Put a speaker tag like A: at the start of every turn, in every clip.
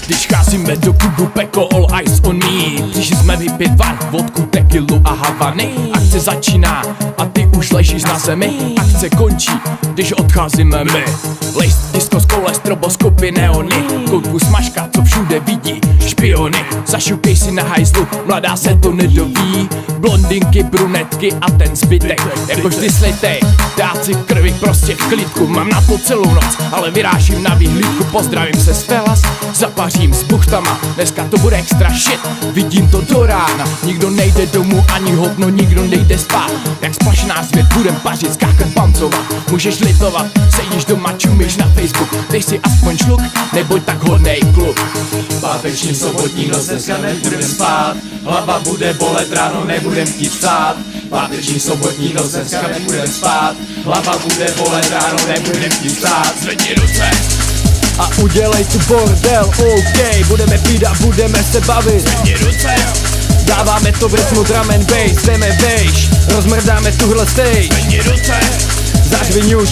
A: Když cházíme do klubu Peko, all eyes on me. Přišli jsme vypít var, vodku, tekilu a Havany. Akce začíná a ty už ležíš na zemi. Akce končí, když odcházíme my. Lejst, disco, skole, stroboskopy, neony. Koutku smažka, co všude vidí, špiony. Zašukej si na hajzlu, mladá se to nedoví. Blondinky, brunetky a ten zbytek, jako vždy slitej. Dát si krvi prostě v klidku, mám na to celou noc, ale vyrážím na výhlídku. Pozdravím se z Velas, zapařím s buchtama, dneska to bude extra shit. Vidím to do rána, nikdo nejde domů ani hodno, nikdo nejde spát. Jak splašená zvěd, budem pařit, skákat, pancovat. Můžeš litovat, sedíš doma, čumíš na Facebook. Dej si aspoň šluk, neboj tak hodnej kluk.
B: Páteční, sobotní noc, dneska nebudem spát. Hlava bude bolet, ráno nebudem chtít vstát. Páteční, sobotní noc, dneska nebudem spát. Hlava bude bolet, ráno nebudem chtít vstát.
A: Zvedni ruce
C: a udělej tu bordel, OK. Budeme pít a budeme se bavit.
A: Zvedni ruce,
C: dáváme to v rytmu drum and bass. Jdeme vejš, rozmrdáme tuhle stage.
A: zvedni ruce,
C: Zařvi new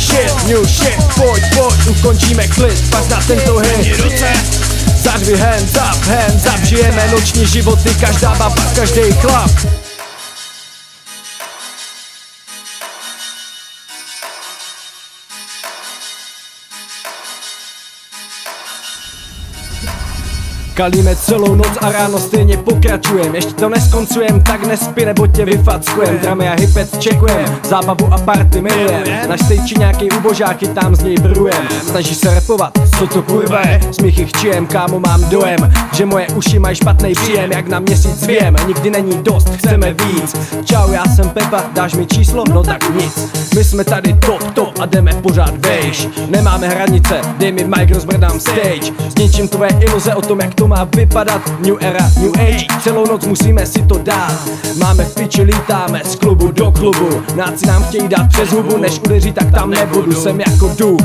C: shit, pojď, ukončíme klid, pak na tento hit.
A: zvedni ruce,
C: Zařvi hands up, žijeme noční životy, každá baba, každý chlap. Kalíme celou noc a ráno stejně pokračujem. Ještě to neskoncujeme, tak nespí, nebo tě vyfackujem. Dramy a hypec čekujem, zábavu a party milujem. Naš stage nějaký ubožáky tam z něj brujem. Snaží se rapovat, co to kurva je. Smíchy chčijem, kámo, mám dojem, že moje uši mají špatný příjem, jak na měsíc věm. Nikdy není dost, chceme víc. Čau, já jsem Pepa, dáš mi číslo? No tak nic. My jsme tady top a jdeme pořád vejš. Nemáme hranice, dej mi mic, rozmrdám stage. Zničím tvoje iluze o tom, jak to má vypadat. New era, new age, celou noc musíme si to dát. Máme v piči, lítáme z klubu do klubu. Náci nám chtějí dát přes hubu, než udeří, tak tam nebudu. Jsem jako duch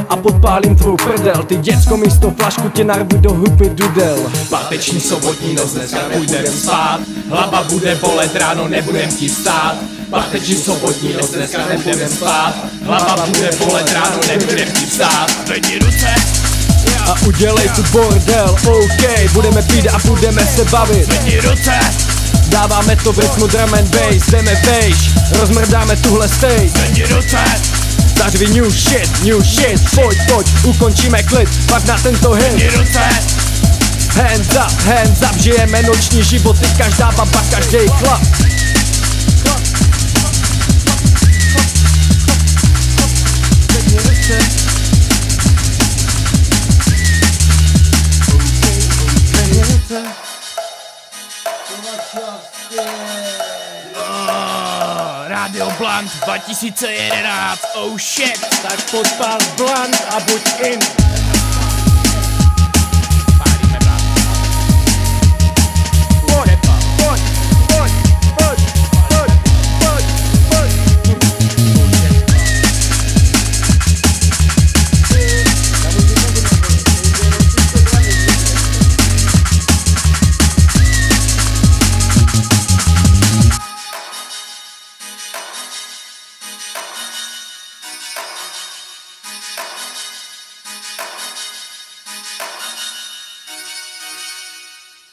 C: a podpálím tvou prdel. Ty děcko, místo flašku tě narvu do hupy dudel.
B: Páteční, sobotní noc, dneska nebudem spát. Hlava bude bolet, ráno nebudem chtít vstát. Páteční, sobotní noc, dneska nebudem spát. Hlava bude bolet, ráno nebudem chtít vstát.
A: zvedni ruce,
C: a udělej tu bordel, OK. Budeme pít a budeme se bavit.
A: zvedni ruce,
C: dáváme to v rytmu drum and bass. Jdeme vejš, rozmrdáme tuhle stage.
A: zvedni ruce,
C: Zařvi new shit, pojď, ukončíme klid, pak na tento hit.
A: zvedni ruce,
C: Hands up, žijeme noční životy, každá baba, každý chlap.
A: Radio Blunt 2011, oh shit.
C: Tak podpál blunt a buď in.